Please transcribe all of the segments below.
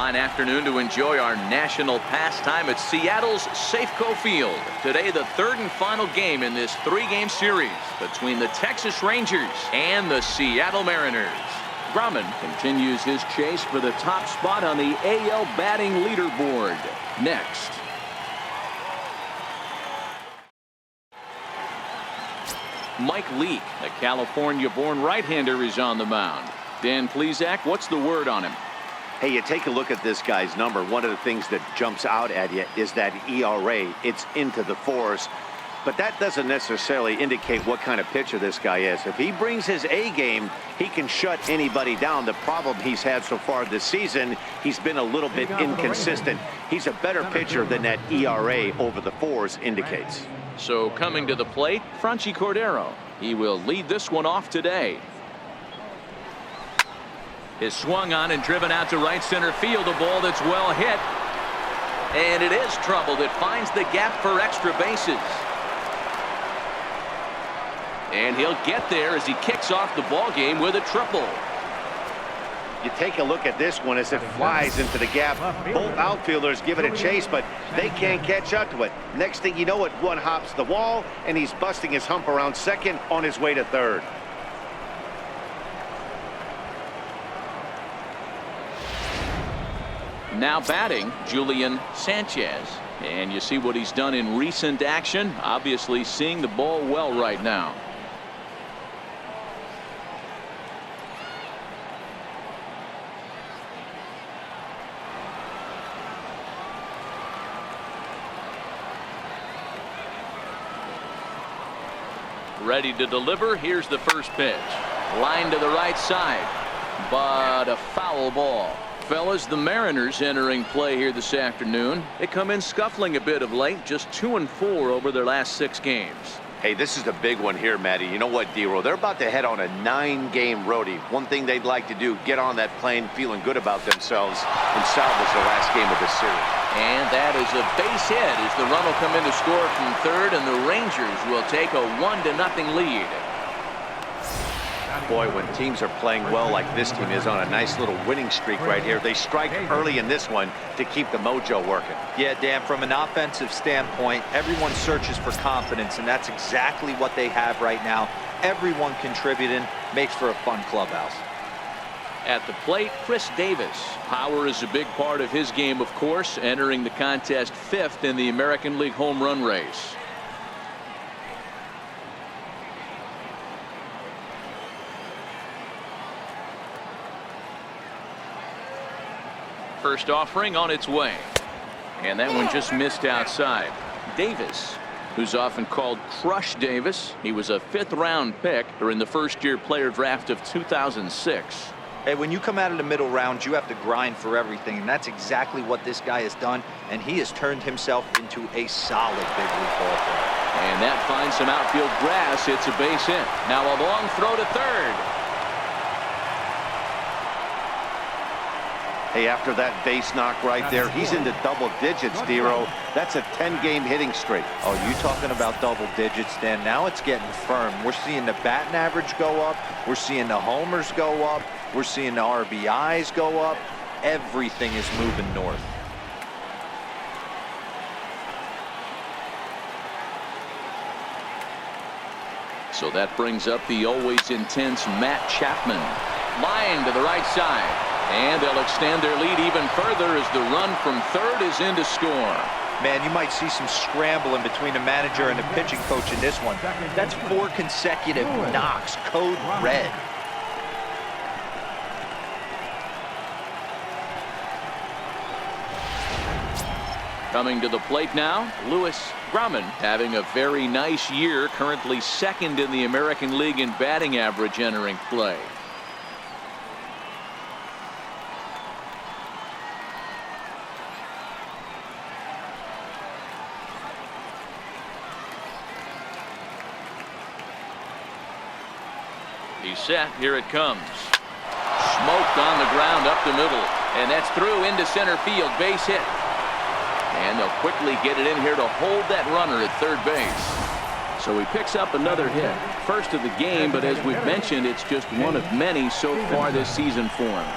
fine afternoon to enjoy our national pastime at Seattle's Safeco Field. Today, the third and final game in this three-game series between the Texas Rangers and the Seattle Mariners. Grumman continues his chase for the top spot on the AL batting leaderboard. Next. Mike Leake, a California-born right-hander, is on the mound. Dan Plesac, what's the word on him? Hey, you take a look at this guy's number. One of the things that jumps out at you is that ERA. It's into the fours. But that doesn't necessarily indicate what kind of pitcher this guy is. If he brings his A game, he can shut anybody down. The problem he's had so far this season, he's been a little bit inconsistent. He's a better pitcher than that ERA over the fours indicates. So coming to the plate, Franchy Cordero. He will lead this one off today. Is swung on and driven out to right center field. A ball that's well hit. And it is troubled. It finds the gap for extra bases. And he'll get there as he kicks off the ball game with a triple. You take a look at this one as it flies into the gap. Both outfielders give it a chase, but they can't catch up to it. Next thing you know, it one hops the wall, and he's busting his hump around second on his way to third. Now batting, Julian Sanchez. And you see what he's done in recent action. Obviously seeing the ball well right now. Ready to deliver. Here's the first pitch. Line to the right side. But a foul ball. Fellas, the Mariners entering play here this afternoon. They come in scuffling a bit of late, just 2-4 over their last 6 games. Hey, this is a big one here, Matty. You know what, D-Roll? They're about to head on a 9-game roadie. One thing they'd like to do, get on that plane feeling good about themselves and salvage the last game of the series. And that is a base hit as the run will come in to score from third, and the Rangers will take a 1-0 lead. Boy, when teams are playing well like this team is on a nice little winning streak right here, they strike early in this one to keep the mojo working. Yeah, Dan, from an offensive standpoint, everyone searches for confidence, and that's exactly what they have right now. Everyone contributing makes for a fun clubhouse. At the plate, Chris Davis. Power is a big part of his game, of course, entering the contest 5th in the American League home run race. First offering on its way. And that one just missed outside. Davis, who's often called Crush Davis. He was a 5th-round pick during the first-year player draft of 2006. Hey, when you come out of the middle rounds, you have to grind for everything, and that's exactly what this guy has done, and he has turned himself into a solid big league ball player. And that finds some outfield grass. It's a base hit. Now a long throw to third. Hey, after that base knock right there, he's into double digits, D-Roll. That's a 10-game hitting streak. Oh, you talking about double digits, Dan? Now it's getting firm. We're seeing the batting average go up. We're seeing the homers go up. We're seeing the RBIs go up. Everything is moving north. So that brings up the always intense Matt Chapman. Line to the right side. And they'll extend their lead even further as the run from third is in to score. Man, you might see some scrambling between the manager and the pitching coach in this one. That's 4 consecutive knocks. Code red. Coming to the plate now, Louis Grumman, having a very nice year, currently 2nd in the American League in batting average entering play. He's set. Here it comes. Smoked on the ground up the middle. And that's through into center field. Base hit. And they'll quickly get it in here to hold that runner at third base. So he picks up another hit. First of the game, but as we've mentioned, it's just one of many so far this season for him.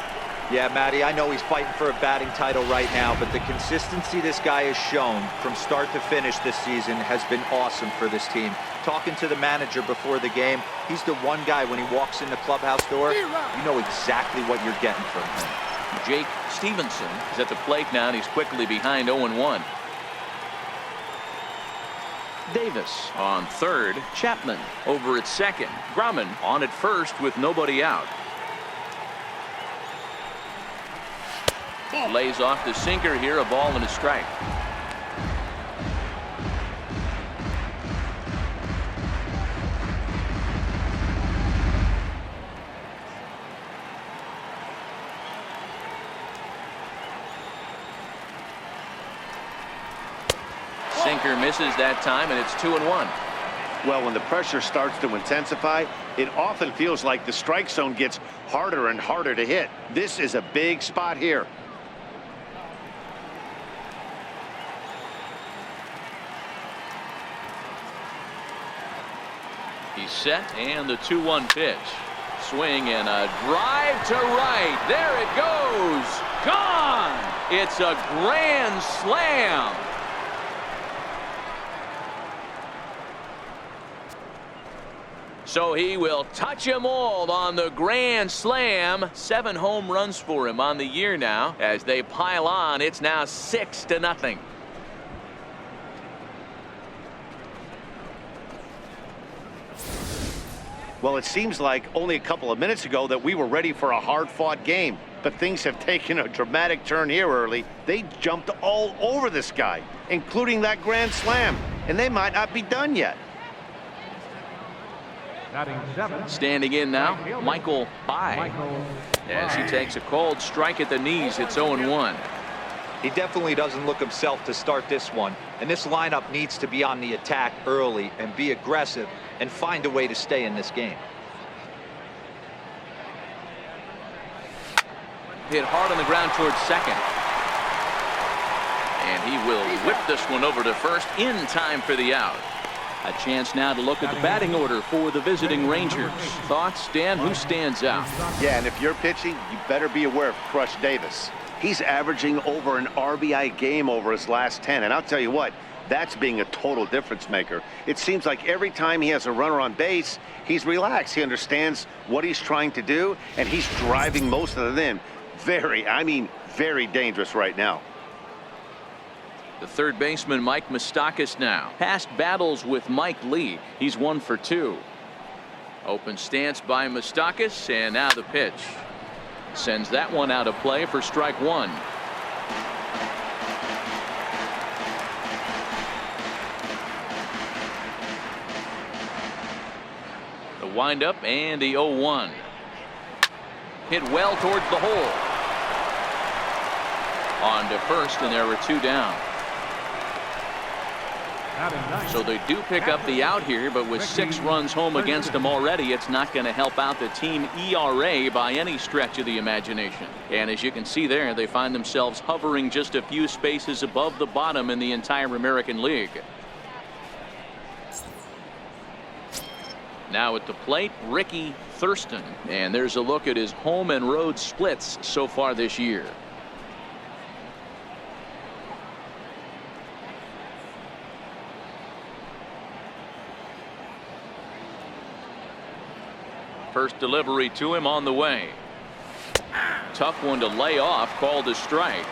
Yeah, Matty, I know he's fighting for a batting title right now, but the consistency this guy has shown from start to finish this season has been awesome for this team. Talking to the manager before the game, he's the one guy when he walks in the clubhouse door, you know exactly what you're getting from him. Jake Stevenson is at the plate now, and he's quickly behind 0-1. Davis on third. Chapman over at second. Grumman on at first with nobody out. Lays off the sinker here, a ball and a strike. Sinker misses that time, and it's 2-1. Well, when the pressure starts to intensify, it often feels like the strike zone gets harder and harder to hit. This is a big spot here. He's set, and the 2-1 pitch. Swing and a drive to right. There it goes. Gone. It's a grand slam. So he will touch them all on the grand slam. 7 home runs for him on the year now. As they pile on, it's now 6-0. Well, it seems like only a couple of minutes ago that we were ready for a hard-fought game. But things have taken a dramatic turn here early. They jumped all over this guy, including that grand slam. And they might not be done yet. Standing in now, Michael By. As he takes a cold strike at the knees, it's 0-1. He definitely doesn't look himself to start this one. And this lineup needs to be on the attack early and be aggressive and find a way to stay in this game. Hit hard on the ground towards second. And he will whip this one over to first in time for the out. A chance now to look at the batting order for the visiting Rangers. Thoughts, Dan? Who stands out? Yeah, and if you're pitching, you better be aware of Crush Davis. He's averaging over an RBI game over his last 10. And I'll tell you what, that's being a total difference maker. It seems like every time he has a runner on base, he's relaxed. He understands what he's trying to do, and he's driving most of them in. Very dangerous right now. The third baseman, Mike Moustakas, now. Past battles with Mike Lee. He's 1 for 2. Open stance by Moustakas, and now the pitch. Sends that one out of play for strike 1. The windup and the 0-1. Hit well towards the hole. On to first, and there were 2 down. So they do pick up the out here, but with 6 runs home against them already, it's not going to help out the team ERA by any stretch of the imagination. And as you can see there, they find themselves hovering just a few spaces above the bottom in the entire American League. Now at the plate, Ricky Thurston. And there's a look at his home and road splits so far this year. First delivery to him on the way. Tough one to lay off, called a strike.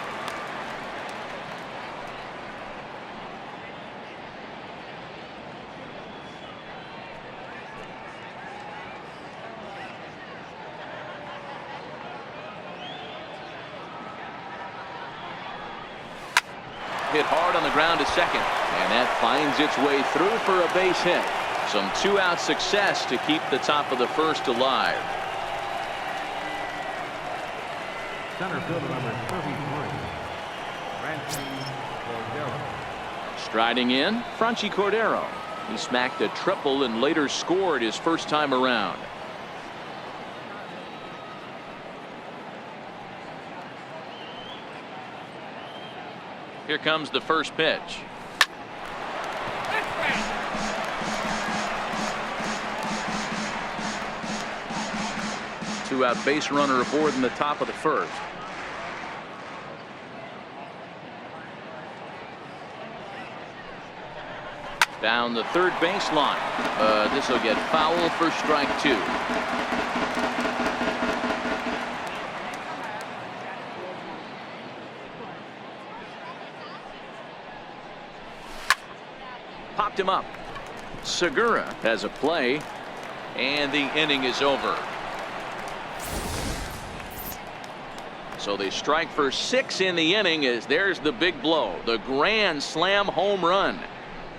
Hit hard on the ground to second, and that finds its way through for a base hit. Some 2-out success to keep the top of the first alive. Center fielder number 33, Cordero. Striding in, Franchi Cordero. He smacked a triple and later scored his first time around. Here comes the first pitch. 2-out base runner aboard in the top of the first. Down the third baseline. This will get foul for strike 2. Popped him up. Segura has a play, and the inning is over. So they strike for 6 in the inning as there's the big blow, the grand slam home run.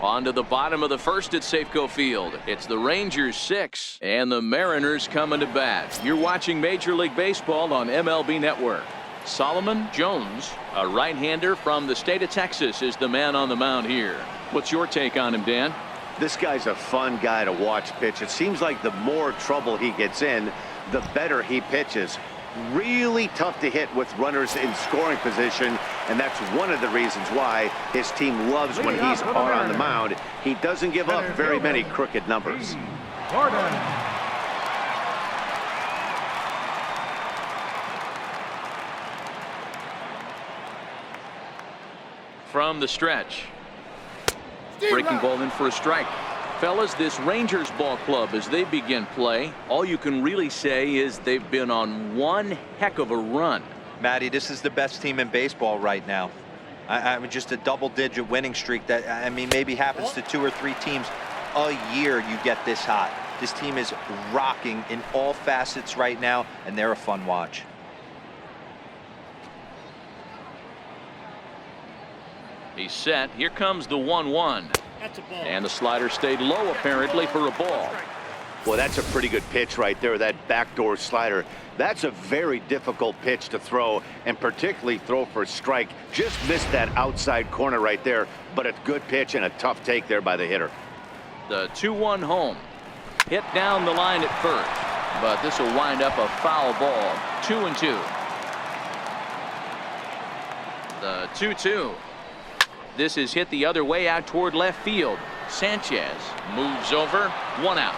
On to the bottom of the first at Safeco Field. It's the Rangers 6 and the Mariners coming to bat. You're watching Major League Baseball on MLB Network. Solomon Jones, a right-hander from the state of Texas, is the man on the mound here. What's your take on him, Dan? This guy's a fun guy to watch pitch. It seems like the more trouble he gets in, the better he pitches. Really tough to hit with runners in scoring position, and that's one of the reasons why his team loves when he's on the mound. He doesn't give up very many crooked numbers. From the stretch. Breaking ball in for a strike. Fellas, this Rangers ball club, as they begin play, all you can really say is they've been on one heck of a run. Matty, this is the best team in baseball right now. I mean, just a double-digit winning streak that, I mean, maybe happens to 2 or 3 teams a year. You get this hot. This team is rocking in all facets right now, and they're a fun watch. He's set. Here comes the 1-1. And the slider stayed low, apparently, for a ball. Well, that's a pretty good pitch right there, that backdoor slider. That's a very difficult pitch to throw, and particularly throw for a strike. Just missed that outside corner right there, but a good pitch and a tough take there by the hitter. The 2-1 home. Hit down the line at first, but this will wind up a foul ball. 2-2. The 2-2. This is hit the other way out toward left field. Sanchez moves over. 1 out.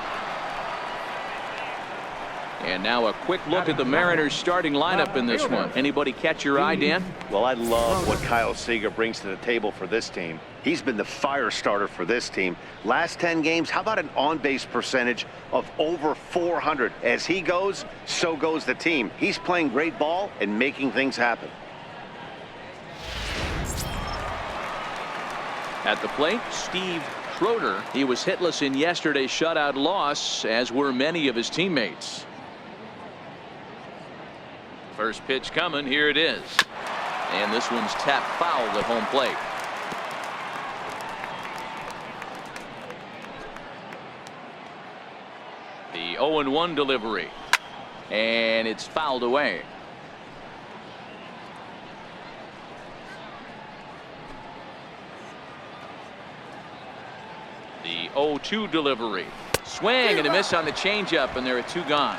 And now a quick look at the Mariners starting lineup in this one. Anybody catch your eye, Dan? Well, I love what Kyle Seager brings to the table for this team. He's been the fire starter for this team. Last 10 games, how about an on-base percentage of over 400? As he goes, so goes the team. He's playing great ball and making things happen. At the plate, Steve Schroeder. He was hitless in yesterday's shutout loss, as were many of his teammates. First pitch coming. Here it is. And this one's tapped foul at home plate. The 0-1 delivery. And it's fouled away. The 0-2 delivery. Swing and a miss on the changeup, and there are 2 gone.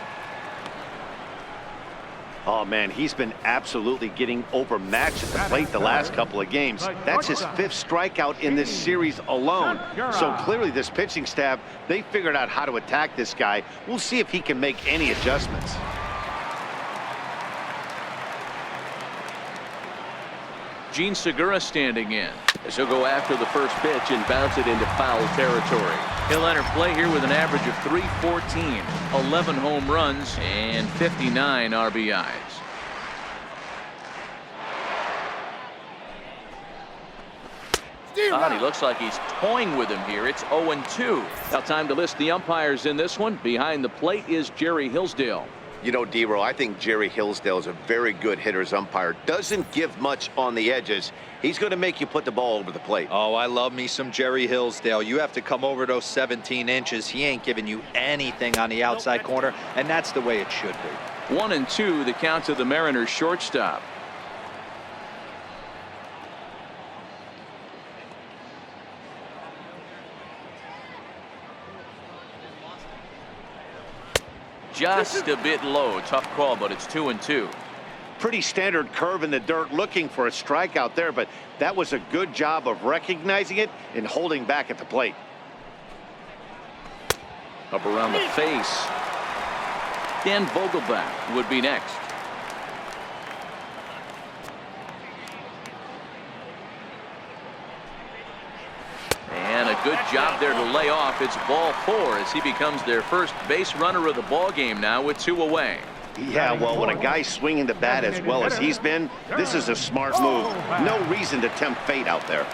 Oh, man, he's been absolutely getting overmatched at the plate the last couple of games. That's his 5th strikeout in this series alone. So clearly this pitching staff, they figured out how to attack this guy. We'll see if he can make any adjustments. Gene Segura standing in, as he'll go after the first pitch and bounce it into foul territory. He'll enter play here with an average of .314, 11 home runs, and 59 RBIs. He looks like he's toying with him here. It's 0-2. Now time to list the umpires in this one. Behind the plate is Jerry Hillsdale. You know, D-Row, I think Jerry Hillsdale is a very good hitter's umpire. Doesn't give much on the edges. He's going to make you put the ball over the plate. Oh, I love me some Jerry Hillsdale. You have to come over those 17 inches. He ain't giving you anything on the outside corner, and that's the way it should be. 1-2, the count to the Mariners shortstop. Just a bit low. Tough call, but it's 2-2. Pretty standard curve in the dirt, looking for a strikeout there, but that was a good job of recognizing it and holding back at the plate. Up around the face. Dan Vogelbach would be next. And a good job there to lay off. It's ball 4 as he becomes their first base runner of the ball game now with 2 away. Yeah, well, when a guy's swinging the bat as well as he's been, this is a smart move. No reason to tempt fate out there.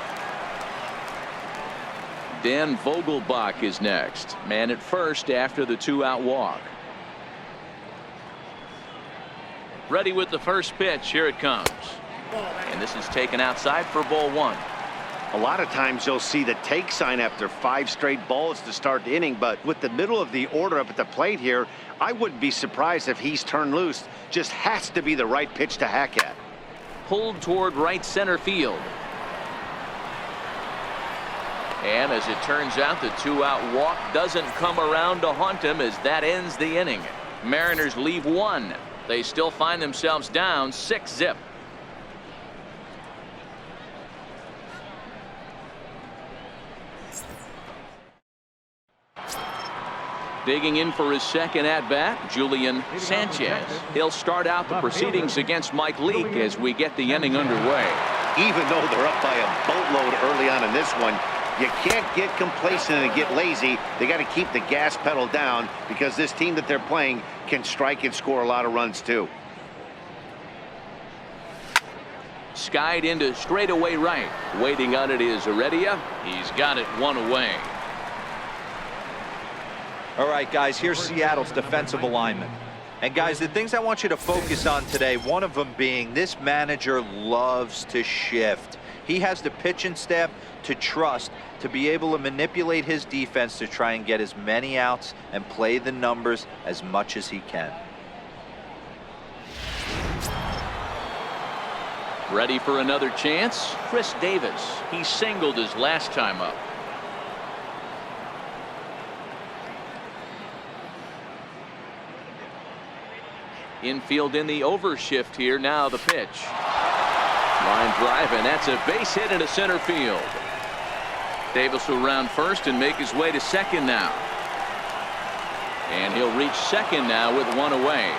Dan Vogelbach is next. Man at first after the 2-out walk. Ready with the first pitch. Here it comes. And this is taken outside for ball 1. A lot of times you'll see the take sign after 5 straight balls to start the inning, but with the middle of the order up at the plate here, I wouldn't be surprised if he's turned loose. Just has to be the right pitch to hack at. Pulled toward right center field. And as it turns out, the 2-out walk doesn't come around to haunt him as that ends the inning. Mariners leave 1. They still find themselves down 6-zip. Digging in for his second at-bat, Julian Sanchez. He'll start out the proceedings against Mike Leake as we get the inning underway. Even though they're up by a boatload early on in this one, you can't get complacent and get lazy. They got to keep the gas pedal down because this team that they're playing can strike and score a lot of runs too. Skied into straightaway right. Waiting on it is Heredia. He's got it 1 away. All right, guys, here's Seattle's defensive alignment. And, guys, the things I want you to focus on today, one of them being this manager loves to shift. He has the pitching staff to trust to be able to manipulate his defense to try and get as many outs and play the numbers as much as he can. Ready for another chance? Chris Davis. He singled his last time up. Infield in the overshift here. Now the pitch. Line drive, and that's a base hit into center field. Davis will round first and make his way to second now. And he'll reach second now with 1 away.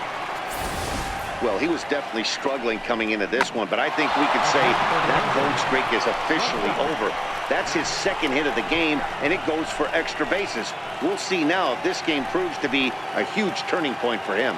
Well, he was definitely struggling coming into this one, but I think we could say that cold streak is officially over. That's his second hit of the game, and it goes for extra bases. We'll see now if this game proves to be a huge turning point for him.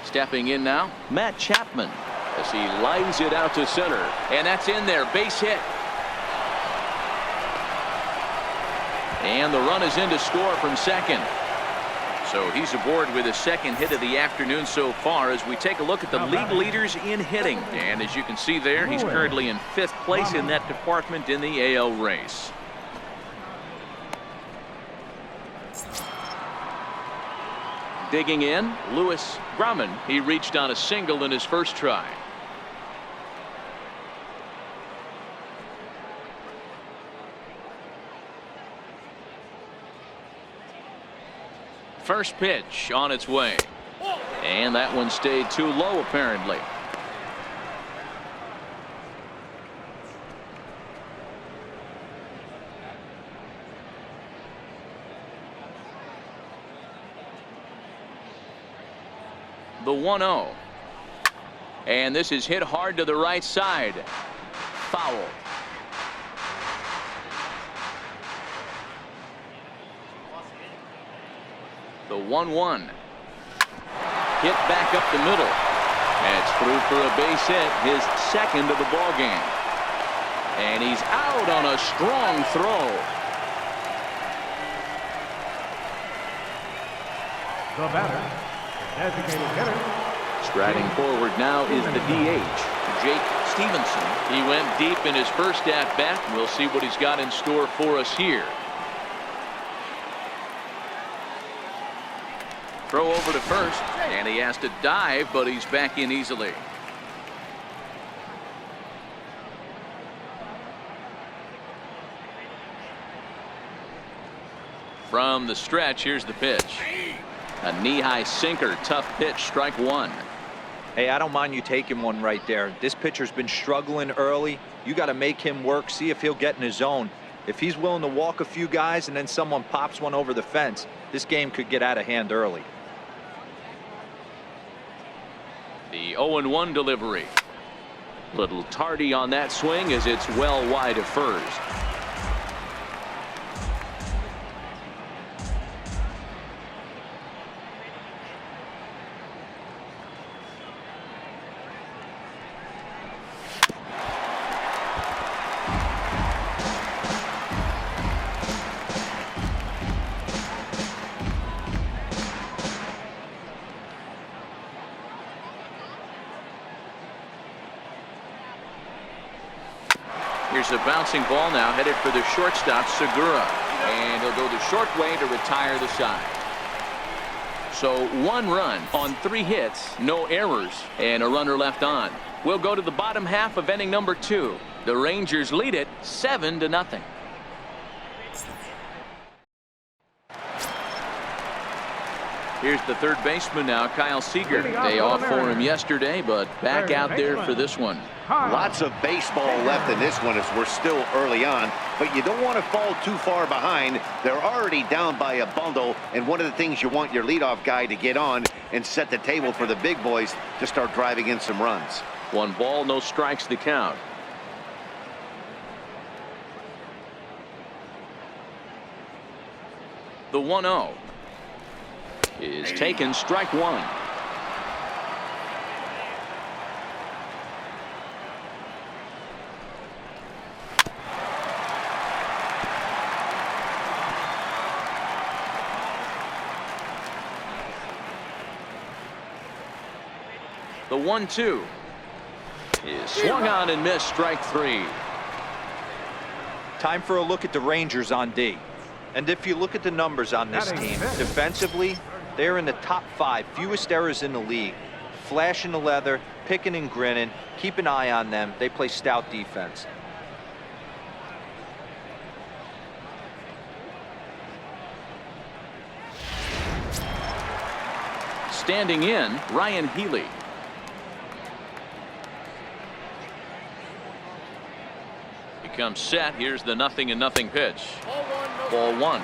Stepping in now, Matt Chapman, as he lines it out to center. And that's in there, base hit. And the run is in to score from second. So he's aboard with his second hit of the afternoon so far as we take a look at the league leaders in hitting. And as you can see there, he's currently in 5th place in that department in the AL race. Digging in, Lewis Grumman. He reached on a single in his first try. First pitch on its way. And that one stayed too low apparently. The 1-0. And this is hit hard to the right side. Foul. The 1-1. Hit back up the middle. And it's through for a base hit, his second of the ball game. And he's out on a strong throw. The batter, designated hitter. Striding forward now is the DH, Jake Stevenson. He went deep in his first at-bat. We'll see what he's got in store for us here. Throw over to first, and he has to dive, but he's back in easily. From the stretch, here's the pitch. A knee-high sinker, tough pitch, strike 1. Hey, I don't mind you taking one right there. This pitcher's been struggling early. You got to make him work, see if he'll get in his zone. If he's willing to walk a few guys and then someone pops one over the fence, this game could get out of hand early. The 0-1 delivery. Little tardy on that swing as it's well wide of first. Here's a bouncing ball now headed for the shortstop, Segura. And he'll go the short way to retire the side. So 1 run on 3 hits, no errors, and a runner left on. We'll go to the bottom half of inning number 2. The Rangers lead it 7-0. Here's the third baseman now, Kyle Seager. Day off for him yesterday, but back out there for this one. Lots of baseball left in this one as we're still early on, but you don't want to fall too far behind. They're already down by a bundle, and one of the things you want your leadoff guy to get on and set the table for the big boys to start driving in some runs. 1 ball, no strikes to count. The 1-0 is taken, strike 1. The 1-2 is swung on and missed, strike 3. Time for a look at the Rangers on D. And if you look at the numbers on this team, defensively, they're in the top 5, fewest errors in the league. Flashing the leather, picking and grinning. Keep an eye on them. They play stout defense. Standing in, Ryan Healy. He comes set. Here's the 0-0 pitch. Ball 1.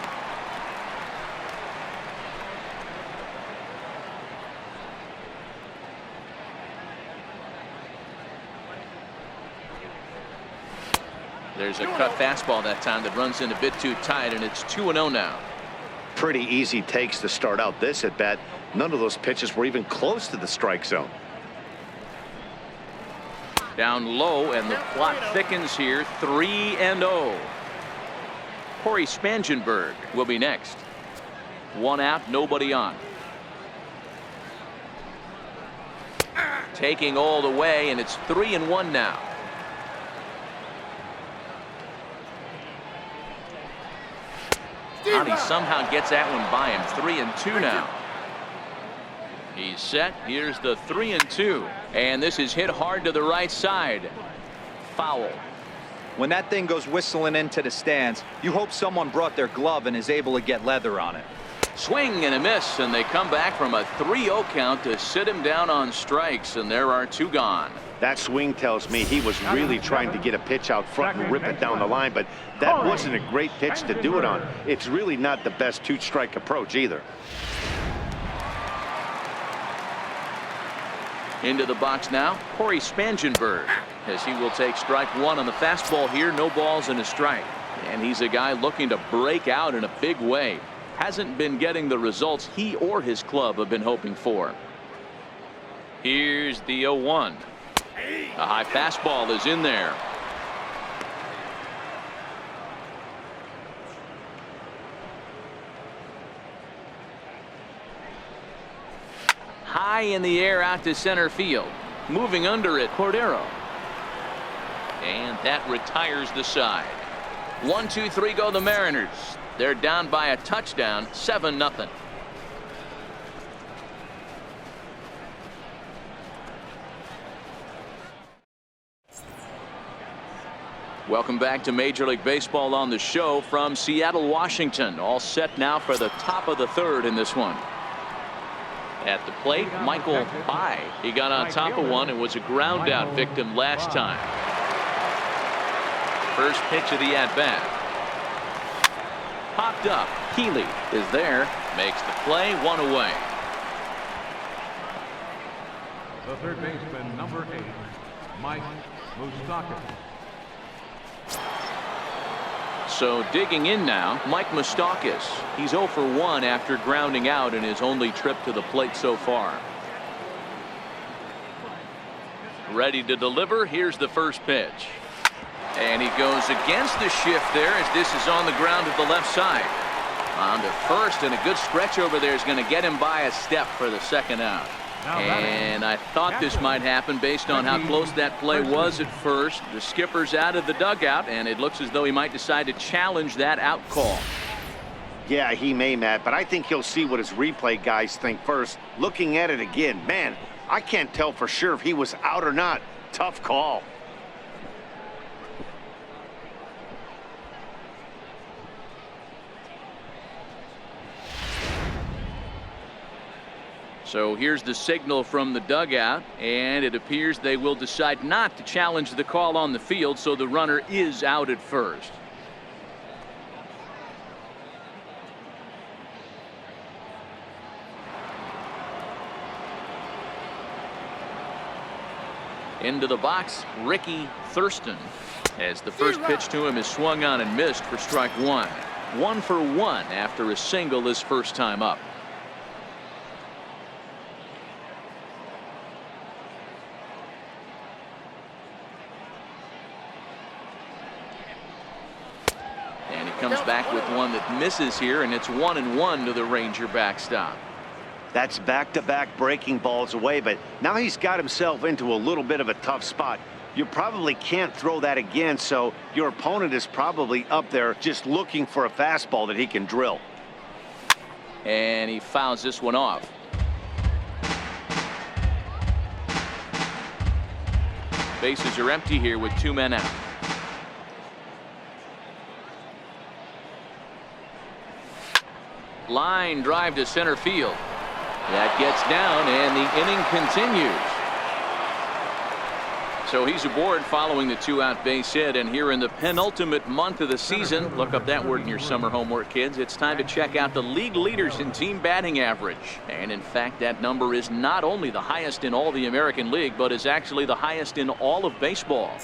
There's a cut fastball that time that runs in a bit too tight, and it's 2-0 now. Pretty easy takes to start out this at bat. None of those pitches were even close to the strike zone. Down low, and the plot thickens here. 3-0. Corey Spangenberg will be next. 1 out, nobody on. Taking all the way, and it's 3-1 now. And he somehow gets that one by him. 3-2 now. He's set. Here's the 3-2. And this is hit hard to the right side. Foul. When that thing goes whistling into the stands, you hope someone brought their glove and is able to get leather on it. Swing and a miss, and they come back from a 3-0 count to sit him down on strikes, and there are 2 gone. That swing tells me he was really trying to get a pitch out front and rip it down the line, but that wasn't a great pitch to do it on. It's really not the best 2-strike approach either. Into the box now, Corey Spangenberg, as he will take strike 1 on the fastball here. No balls and a strike. And he's a guy looking to break out in a big way. Hasn't been getting the results he or his club have been hoping for. Here's the 0-1. A high fastball is in there. High in the air out to center field. Moving under it, Cordero. And that retires the side. 1, 2, 3 go the Mariners. They're down by a touchdown, 7-0. Welcome back to Major League Baseball on the show from Seattle, Washington. All set now for the top of the 3rd in this one. At the plate, Michael Pye. He got on top of one and was a ground out victim last time. First pitch of the at-bat. Popped up. Healy is there. Makes the play, 1 away. The third baseman, number 8, Mike Moustakas. So digging in now, Mike Moustakas. He's 0 for 1 after grounding out in his only trip to the plate so far. Ready to deliver. Here's the first pitch. And he goes against the shift there as this is on the ground at the left side. On to first, and a good stretch over there is going to get him by a step for the second out. And I thought this might happen based on how close that play was at first. The skipper's out of the dugout, and it looks as though he might decide to challenge that out call. Yeah, he may, Matt, but I think he'll see what his replay guys think first. Looking at it again, man, I can't tell for sure if he was out or not. Tough call. So here's the signal from the dugout, and it appears they will decide not to challenge the call on the field, so the runner is out at first. Into the box, Ricky Thurston, as the first pitch to him is swung on and missed for strike 1. 1 for 1 after a single his first time up. Comes back with one that misses here, and it's 1-1 to the Ranger backstop. That's back-to-back breaking balls away, but now he's got himself into a little bit of a tough spot. You probably can't throw that again, so your opponent is probably up there just looking for a fastball that he can drill. And he fouls this one off. Bases are empty here with 2 men out. Line drive to center field. That gets down, and the inning continues. So he's aboard following the 2-out base hit, and here in the penultimate month of the season, look up that word in your summer homework, kids. It's time to check out the league leaders in team batting average. And in fact, that number is not only the highest in all the American League, but is actually the highest in all of baseball.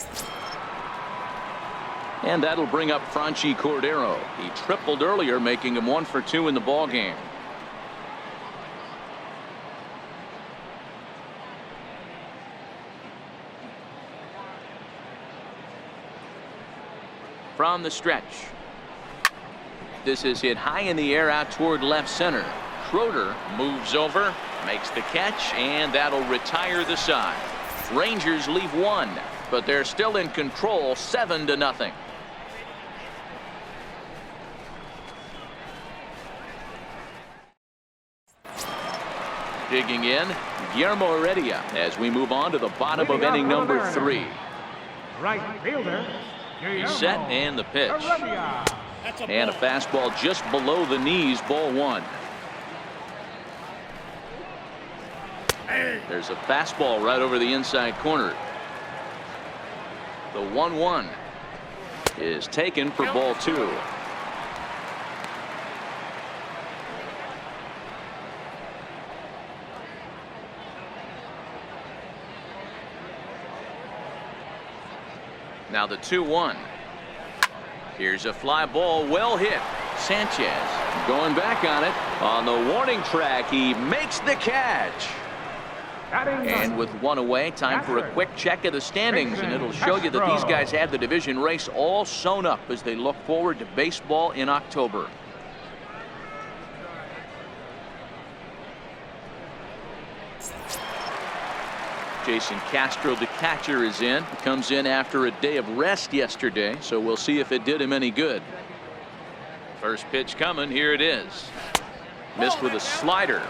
And that'll bring up Franchi Cordero. He tripled earlier, making him 1 for 2 in the ball game. From the stretch. This is hit high in the air out toward left center. Schroeder moves over, makes the catch, and that'll retire the side. Rangers leave 1, but they're still in control, 7-0. Digging in, Guillermo Heredia as we move on to the bottom of inning number 3. Right fielder. He's set, and the pitch. And a fastball just below the knees, ball 1. There's a fastball right over the inside corner. The 1-1 is taken for ball 2. Now the 2-1. Here's a fly ball, well hit. Sanchez going back on it. On the warning track, he makes the catch. And with 1 away, time for a quick check of the standings, and it'll show you that these guys had the division race all sewn up as they look forward to baseball in October. Jason Castro, the catcher, is in. He comes in after a day of rest yesterday, so we'll see if it did him any good. First pitch coming. Here it is. Missed with a slider.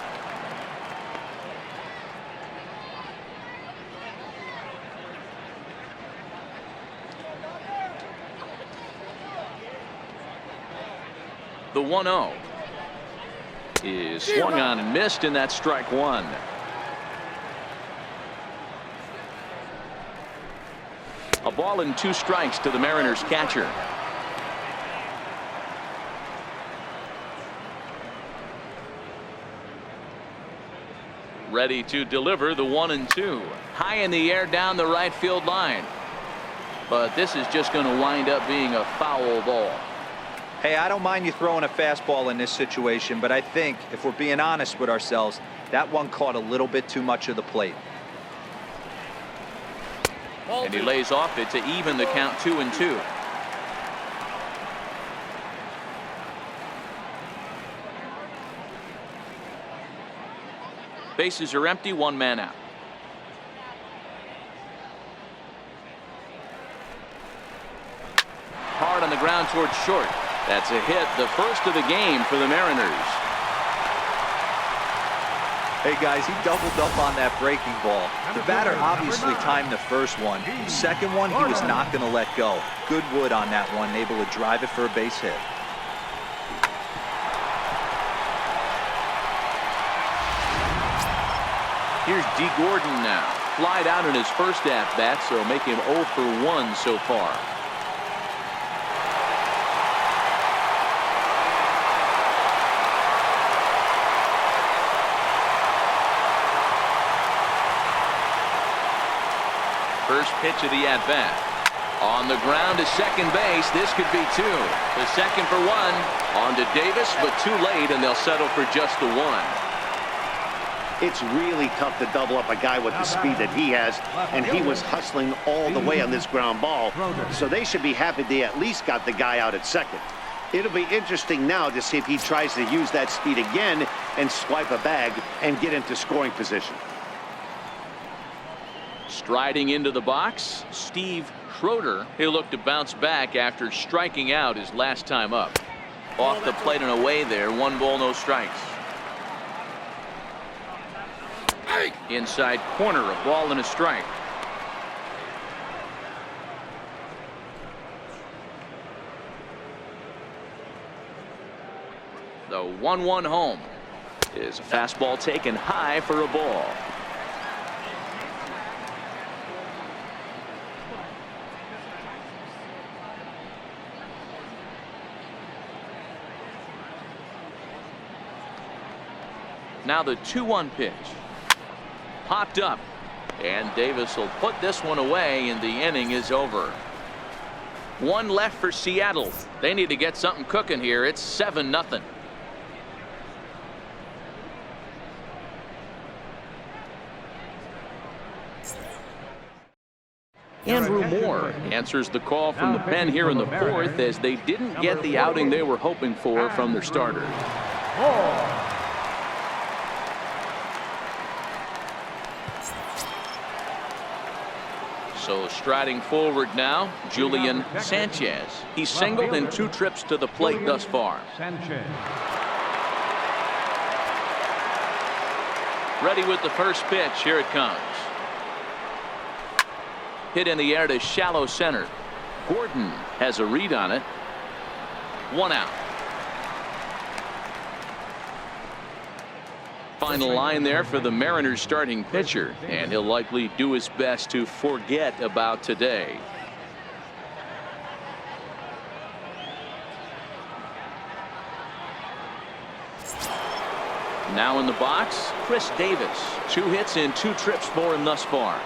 The 1-0. is swung on and missed, and that's strike one. A ball and 2 strikes to the Mariners catcher. Ready to deliver the 1-2. High in the air down the right field line. But this is just going to wind up being a foul ball. Hey, I don't mind you throwing a fastball in this situation, but I think if we're being honest with ourselves, that one caught a little bit too much of the plate. And he lays off it to even the count 2-2. Bases are empty, 1 man out. Hard on the ground towards short. That's a hit, the first of the game for the Mariners. Hey guys, he doubled up on that breaking ball. The batter obviously timed the first one. The second one, he was not going to let go. Good wood on that one, able to drive it for a base hit. Here's D. Gordon now. Flied out in his first at-bat, so make him 0 for 1 so far. First pitch of the at-bat. On the ground to second base. This could be 2. The second for 1. On to Davis, but too late, and they'll settle for just the 1. It's really tough to double up a guy with the speed that he has, and he was hustling all the way on this ground ball. So they should be happy they at least got the guy out at second. It'll be interesting now to see if he tries to use that speed again and swipe a bag and get into scoring position. Striding into the box, Steve Schroeder. He'll look to bounce back after striking out his last time up. Off the plate and away there. 1 ball, no strikes. Inside corner, a ball and a strike. The 1-1 home is a fastball taken high for a ball. Now the 2-1 pitch. Popped up, and Davis will put this one away, and the inning is over. 1 left for Seattle. They need to get something cooking here. It's 7-0. Andrew Moore answers the call from the pen here in the 4th, as they didn't get the outing they were hoping for from their starter. So striding forward now, Julian Sanchez. He's singled in 2 trips to the plate thus far. Ready with the first pitch. Here it comes. Hit in the air to shallow center. Gordon has a read on it. 1 out. Final line there for the Mariners starting pitcher, and he'll likely do his best to forget about today. Now in the box, Chris Davis. 2 hits in 2 trips for him thus far.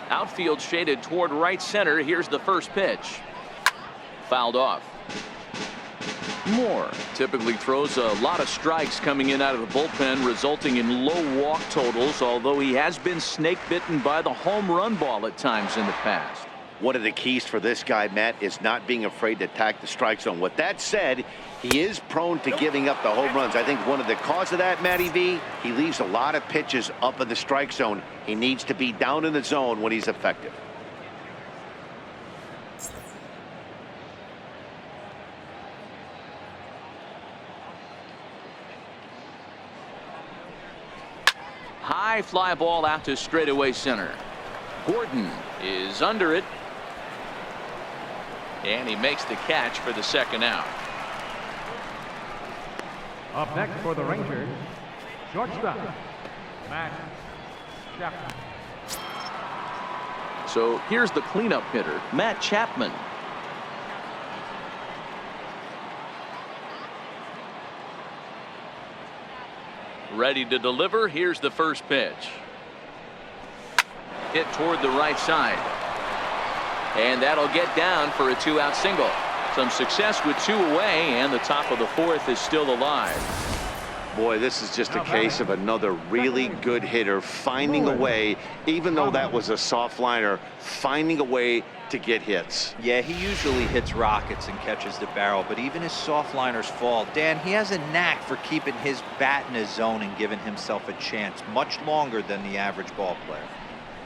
Outfield shaded toward right center. Here's the first pitch. Fouled off. Moore typically throws a lot of strikes coming in out of the bullpen, resulting in low walk totals, although he has been snake bitten by the home run ball at times in the past. One of the keys for this guy, Matt, is not being afraid to attack the strike zone. With that said, he is prone to giving up the home runs. I think one of the cause of that, Matty V, he leaves a lot of pitches up in the strike zone. He needs to be down in the zone when he's effective. High fly ball out to straightaway center. Gordon is under it. And he makes the catch for the second out. Up next for the Rangers, shortstop, Matt Chapman. So here's the cleanup hitter, Matt Chapman. Ready to deliver. Here's the first pitch. Hit toward the right side. And that'll get down for a 2-out single. Some success with 2 away, and the top of the 4th is still alive. Boy, this is just a case of another really good hitter finding a way, even though that was a soft liner, finding a way to get hits. Yeah, he usually hits rockets and catches the barrel, but even his soft liners fall. Dan, he has a knack for keeping his bat in his zone and giving himself a chance much longer than the average ball player.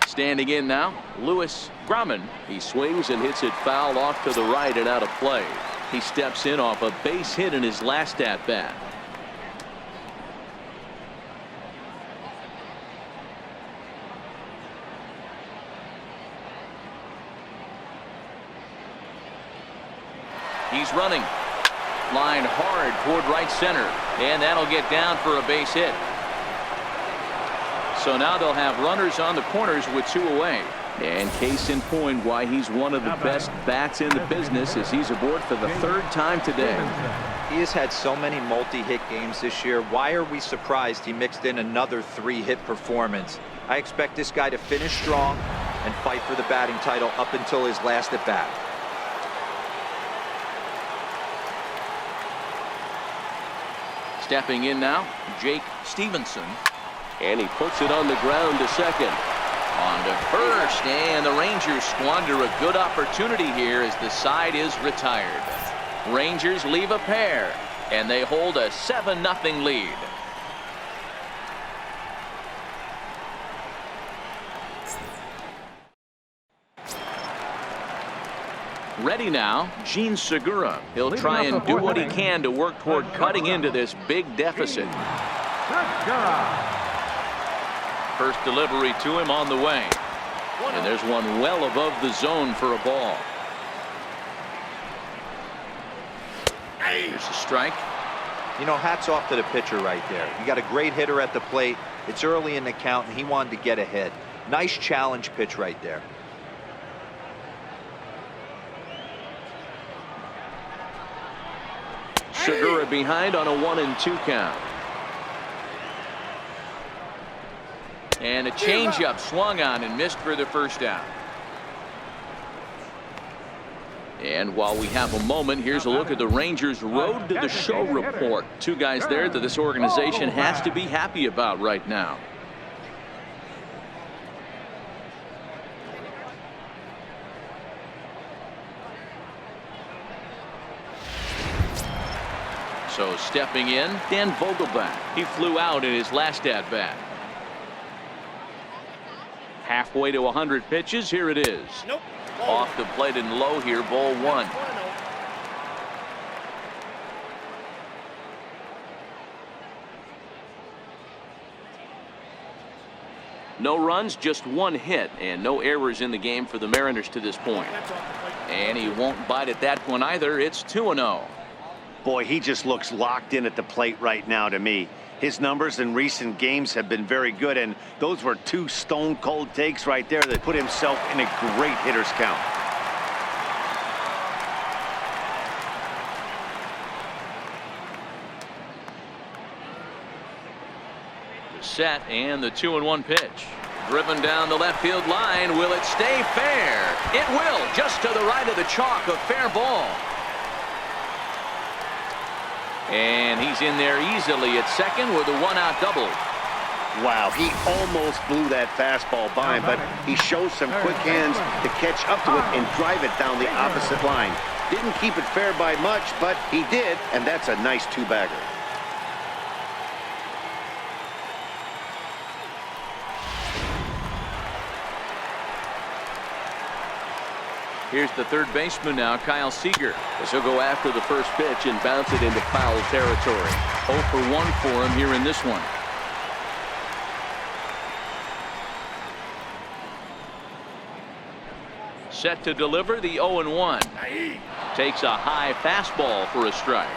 Standing in now, Lewis Grumman. He swings and hits it foul off to the right and out of play. He steps in off a base hit in his last at bat. He's running. Line hard toward right center. And that'll get down for a base hit. So now they'll have runners on the corners with 2 away. And case in point why he's one of the best bats in the business as he's aboard for the 3rd time today. He has had so many multi-hit games this year. Why are we surprised he mixed in another 3-hit performance? I expect this guy to finish strong and fight for the batting title up until his last at bat. Stepping in now, Jake Stevenson. And he puts it on the ground to second. On to first, and the Rangers squander a good opportunity here as the side is retired. Rangers leave a pair, and they hold a 7-0 lead. Ready now, Gene Segura. He'll try and do what he can to work toward cutting into this big deficit. First delivery to him on the way. And there's one well above the zone for a ball. Here's a strike. You know, hats off to the pitcher right there. You got a great hitter at the plate. It's early in the count, and he wanted to get ahead. Nice challenge pitch right there. Segura behind on a 1-2 count. And a changeup swung on and missed for the first out. And while we have a moment, here's a look at the Rangers' Road to the Show report. 2 guys there that this organization has to be happy about right now. So stepping in, Dan Vogelbach. He flew out in his last at-bat. Halfway to 100 pitches. Here it is. Nope. Off the plate and low here, ball 1. No runs, just 1 hit, and no errors in the game for the Mariners to this point. And he won't bite at that one either. It's 2-0. Boy, he just looks locked in at the plate right now to me. His numbers in recent games have been very good, and those were 2 stone-cold takes right there that put himself in a great hitter's count. The set and the 2-1 pitch. Driven down the left field line. Will it stay fair? It will, just to the right of the chalk, a fair ball. And he's in there easily at second with a 1-out double. Wow, he almost blew that fastball by him, but he shows some quick hands to catch up to it and drive it down the opposite line. Didn't keep it fair by much, but he did, and that's a nice 2-bagger. Here's the third baseman now, Kyle Seager, as he'll go after the first pitch and bounce it into foul territory. 0 for 1 for him here in this one. Set to deliver the 0-1. Takes a high fastball for a strike.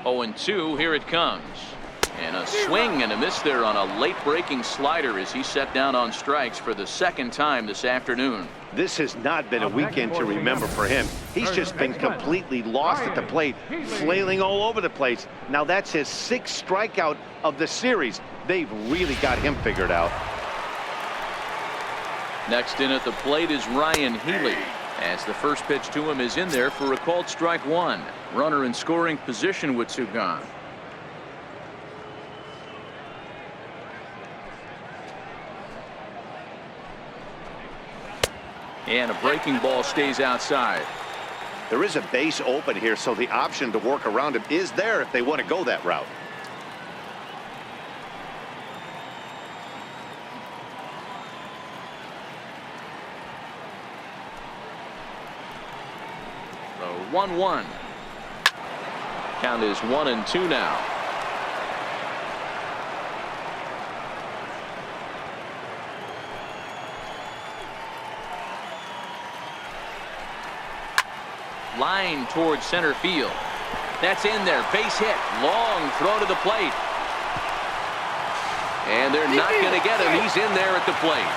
Oh, and 2, here it comes. And a swing and a miss there on a late breaking slider as he set down on strikes for the second time this afternoon. This has not been a weekend to remember for him. He's just been completely lost at the plate, flailing all over the place. Now that's his 6th strikeout of the series. They've really got him figured out. Next in at the plate is Ryan Healy, as the first pitch to him is in there for a called strike 1. Runner in scoring position with 2 gone. And a breaking ball stays outside. There is a base open here, so the option to work around him is there if they want to go that route. The 1-1. Count is 1-2 now. Line towards center field. That's in there. Base hit. Long throw to the plate. And they're not going to get him. He's in there at the plate.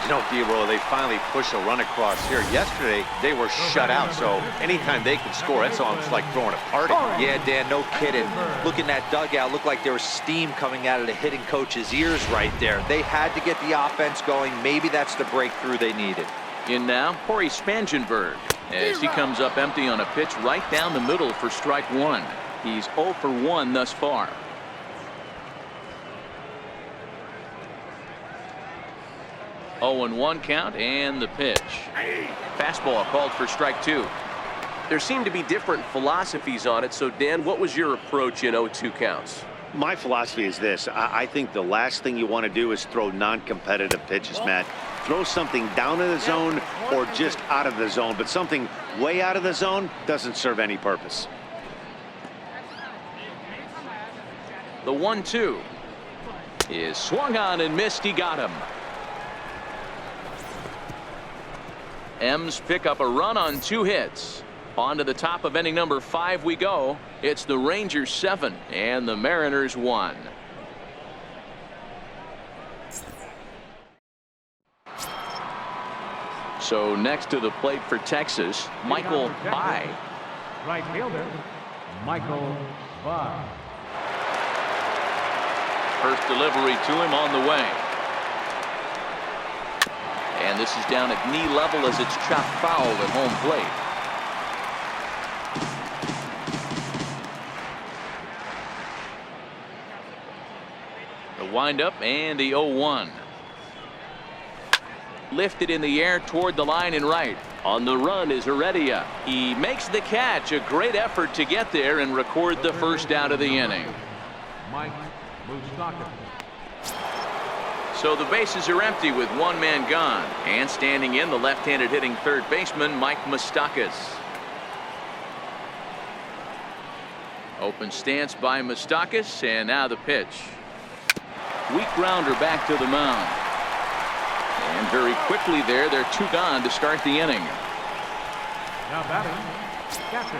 You know, D-Roll, they finally push a run across here. Yesterday, they were shut out, so anytime they can score, that's almost like throwing a party. Yeah, Dan, no kidding. Look in that dugout. Looked like there was steam coming out of the hitting coach's ears right there. They had to get the offense going. Maybe that's the breakthrough they needed. In now, Corey Spangenberg, as he comes up empty on a pitch right down the middle for strike 1. He's 0 for 1 thus far. Oh, and 1 count, and the pitch. Fastball called for strike 2. There seem to be different philosophies on it. So, Dan, what was your approach in 0-2 counts? My philosophy is this. I think the last thing you want to do is throw non-competitive pitches, Matt. Throw something down in the zone or just out of the zone, but something way out of the zone doesn't serve any purpose. The 1-2 is swung on and missed. He got him. M's pick up a run on 2 hits. On to the top of inning number 5 we go. It's the Rangers 7 and the Mariners 1. So next to the plate for Texas, Michael Bai. Right fielder, Michael Bai. First delivery to him on the way. And this is down at knee level as it's chopped foul at home plate. The windup and the 0-1. Lifted in the air toward the line and right. On the run is Heredia. He makes the catch. A great effort to get there and record the first out of the inning. Mike Moustakas. So the bases are empty with 1 man gone. And standing in, the left-handed hitting third baseman, Mike Moustakas. Open stance by Moustakas, and now the pitch. Weak grounder back to the mound. And very quickly there, they're 2 gone to start the inning. Now batting, catcher,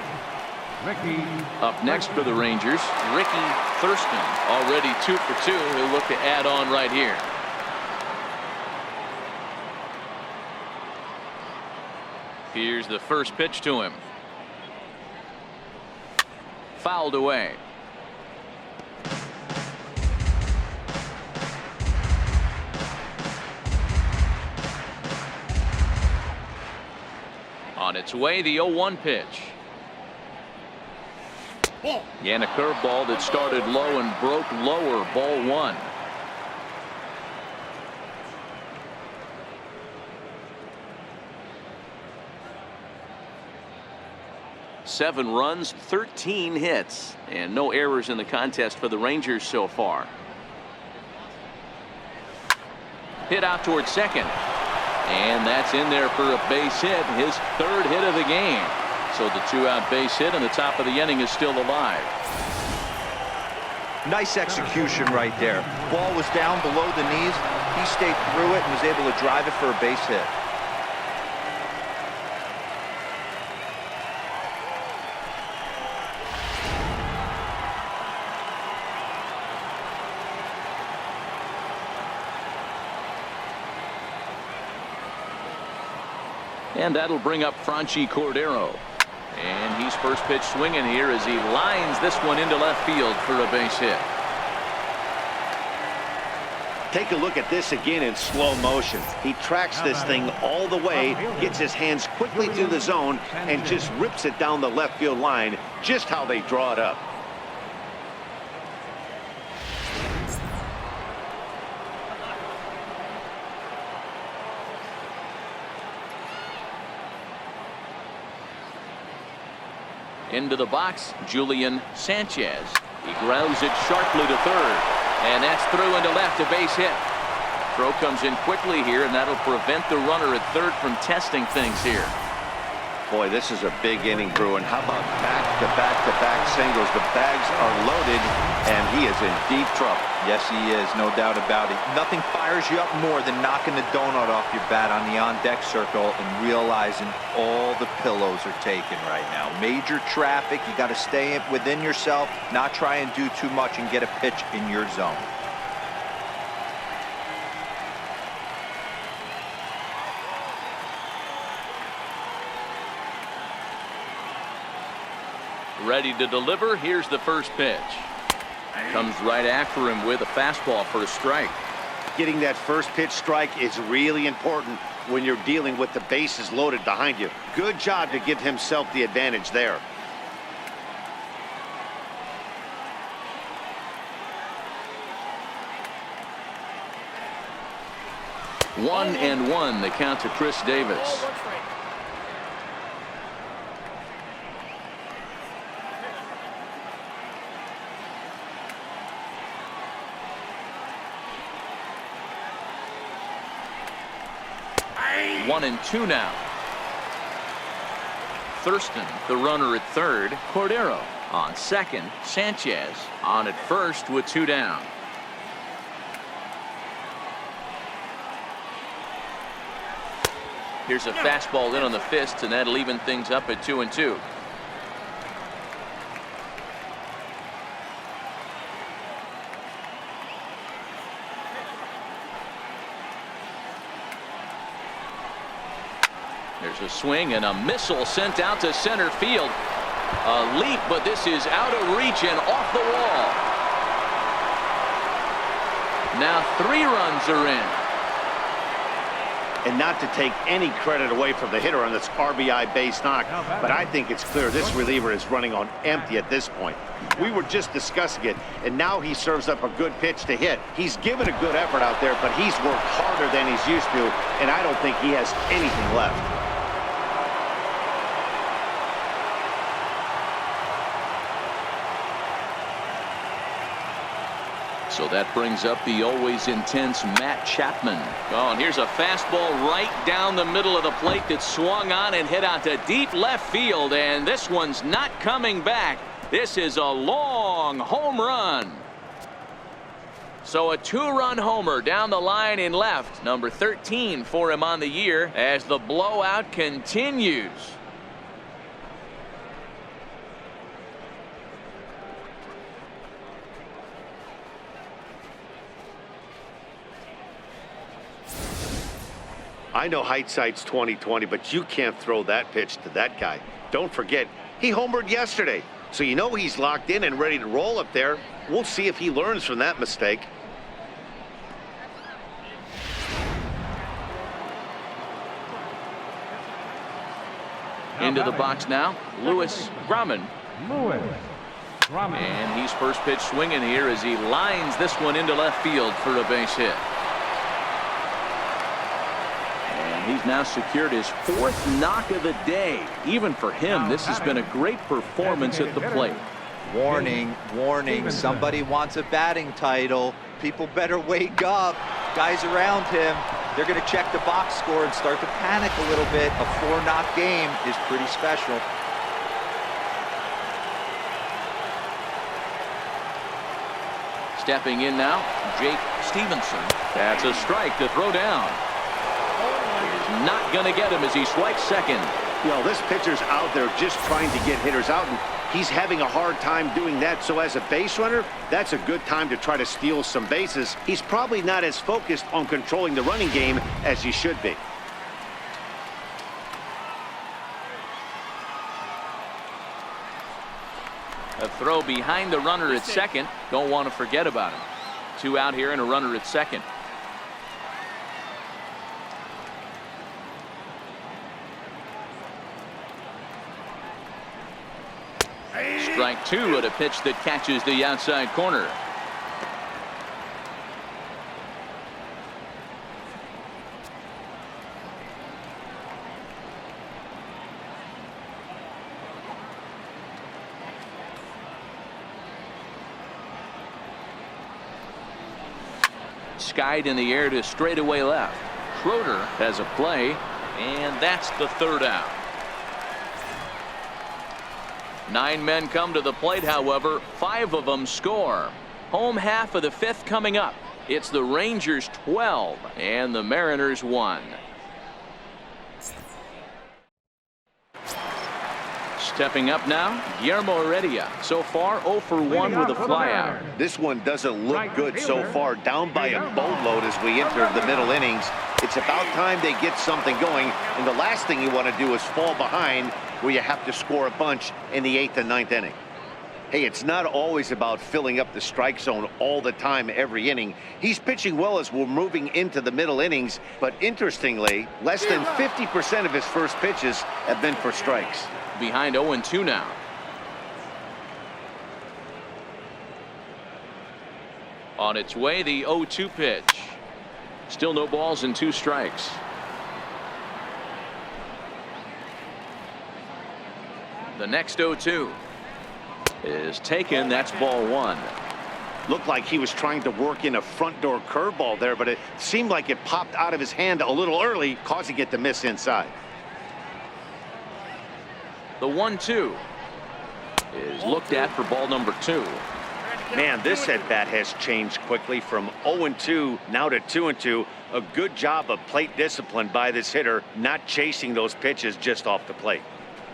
Ricky. Up next for the Rangers, Ricky Thurston. Already 2 for 2. He'll look to add on right here. Here's the first pitch to him. Fouled away. On its way, the 0-1 pitch. And a curveball that started low and broke lower. Ball 1. Seven runs, 13 hits, and no errors in the contest for the Rangers so far. Hit out towards second. And that's in there for a base hit, his 3rd hit of the game. So the 2-out base hit and the top of the inning is still alive. Nice execution right there. Ball was down below the knees. He stayed through it and was able to drive it for a base hit. And that'll bring up Franchi Cordero. And he's first pitch swinging here as he lines this one into left field for a base hit. Take a look at this again in slow motion. He tracks this thing all the way, gets his hands quickly through the zone, and just rips it down the left field line, just how they draw it up. Into the box, Julian Sanchez. He grounds it sharply to third. And that's through into left, a base hit. Throw comes in quickly here, and that'll prevent the runner at third from testing things here. Boy, this is a big inning, Bruin. How about back-to-back-to-back singles? The bags are loaded, and he is in deep trouble. Yes, he is, no doubt about it. Nothing fires you up more than knocking the donut off your bat on the on-deck circle and realizing all the pillows are taken right now. Major traffic, you got to stay within yourself, not try and do too much and get a pitch in your zone. Ready to deliver. Here's the first pitch. Comes right after him with a fastball for a strike. Getting that first pitch strike is really important when you're dealing with the bases loaded behind you. Good job to give himself the advantage there. One and one, the count to Chris Davis. One and two now. Thurston, the runner at third. Cordero on second. Sanchez on at first with two down. Here's a fastball in on the fist, and that'll even things up at 2-2. There's a swing and a missile sent out to center field. A leap, but this is out of reach and off the wall. Now 3 runs are in. And not to take any credit away from the hitter on this RBI base knock, but I think it's clear this reliever is running on empty at this point. We were just discussing it, and now he serves up a good pitch to hit. He's given a good effort out there, but he's worked harder than he's used to, and I don't think he has anything left. So that brings up the always intense Matt Chapman. Oh, and here's a fastball right down the middle of the plate that swung on and hit out to deep left field, and this one's not coming back. This is a long home run. So a 2-run homer down the line in left, number 13 for him on the year as the blowout continues. I know hindsight's 20/20, but you can't throw that pitch to that guy. Don't forget, he homered yesterday, so you know he's locked in and ready to roll up there. We'll see if he learns from that mistake. Into the box now, Lewis Grumman. And he's first pitch swinging here as he lines this one into left field for a base hit. He's now secured his 4th knock of the day. Even for him, this has been a great performance at the plate. Warning, warning, somebody wants a batting title. People better wake up. Guys around him, they're going to check the box score and start to panic a little bit. A 4-knock game is pretty special. Stepping in now, Jake Stevenson. That's a strike to throw down. He's not going to get him as he swipes second. Well, this pitcher's out there just trying to get hitters out, and he's having a hard time doing that. So as a base runner, that's a good time to try to steal some bases. He's probably not as focused on controlling the running game as he should be. A throw behind the runner at second. Don't want to forget about him. 2 out here and a runner at second. Strike 2 at a pitch that catches the outside corner. Skied in the air to straightaway left. Schroeder has a play, and that's the 3rd out. 9 men come to the plate, however, 5 of them score. Home half of the 5th coming up. It's the Rangers 12 and the Mariners 1. Stepping up now, Guillermo Heredia. So far 0 for 1 with a flyout. This one doesn't look good so far, down by a boatload as we enter the middle innings. It's about time they get something going, and the last thing you want to do is fall behind where you have to score a bunch in the 8th and 9th inning. Hey, it's not always about filling up the strike zone all the time every inning. He's pitching well as we're moving into the middle innings, but interestingly, less than 50% of his first pitches have been for strikes. Behind 0-2 now. On its way, the 0-2 pitch. Still no balls and 2 strikes. The next 0-2 is taken. That's ball 1. Looked like he was trying to work in a front door curveball there, but it seemed like it popped out of his hand a little early, causing it to miss inside. The 1-2 is looked at for ball number 2. Man, this at bat has changed quickly from 0-2 now to 2-2. A good job of plate discipline by this hitter, not chasing those pitches just off the plate.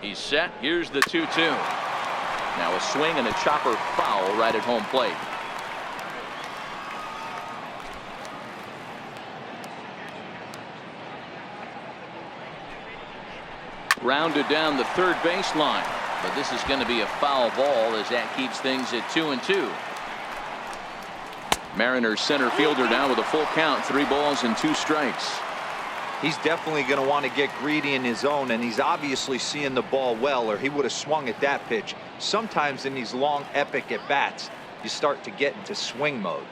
He's set. Here's the 2-2. Now a swing and a chopper foul right at home plate. Rounded down the 3rd baseline, but this is going to be a foul ball as that keeps things at 2-2. Mariners center fielder now with a full count, 3 balls and 2 strikes. He's definitely going to want to get greedy in his zone, and he's obviously seeing the ball well, or he would have swung at that pitch. Sometimes in these long epic at bats, you start to get into swing mode.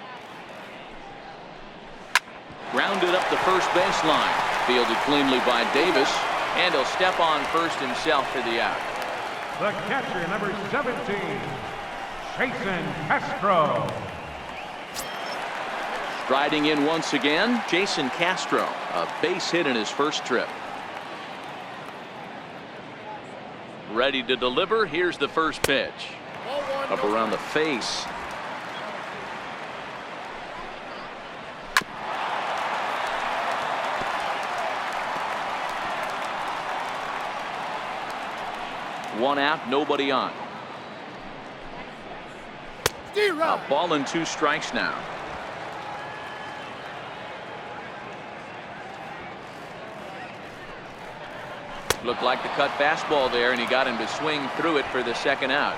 Grounded up the first baseline, fielded cleanly by Davis. And he'll step on first himself for the out. The catcher, number 17, Jason Castro. Striding in once again, Jason Castro. A base hit in his first trip. Ready to deliver. Here's the first pitch. Up around the face. One out, nobody on. A ball and 2 strikes now. Looked like the cut fastball there, and he got him to swing through it for the 2nd out.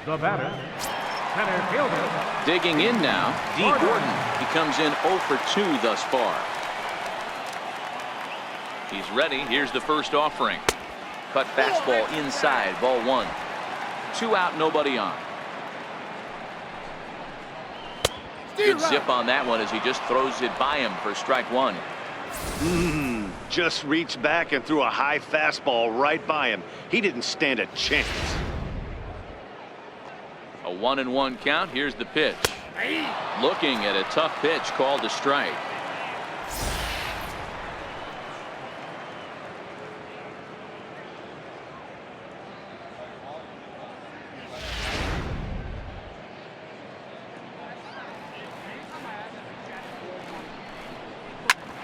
The batter, center fielder. Digging in now, D. Gordon. He comes in 0 for 2 thus far. He's ready. Here's the first offering. Cut fastball inside, ball 1. 2 out, nobody on. Good zip on that one as he just throws it by him for strike 1. Just reached back and threw a high fastball right by him. He didn't stand a chance. A 1-1 count. Here's the pitch. Looking at a tough pitch called a strike.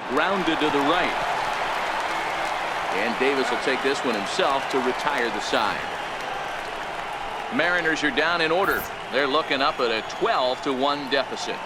grounded to the right. And Davis will take this one himself to retire the side. Mariners are down in order. They're looking up at a 12-1 deficit.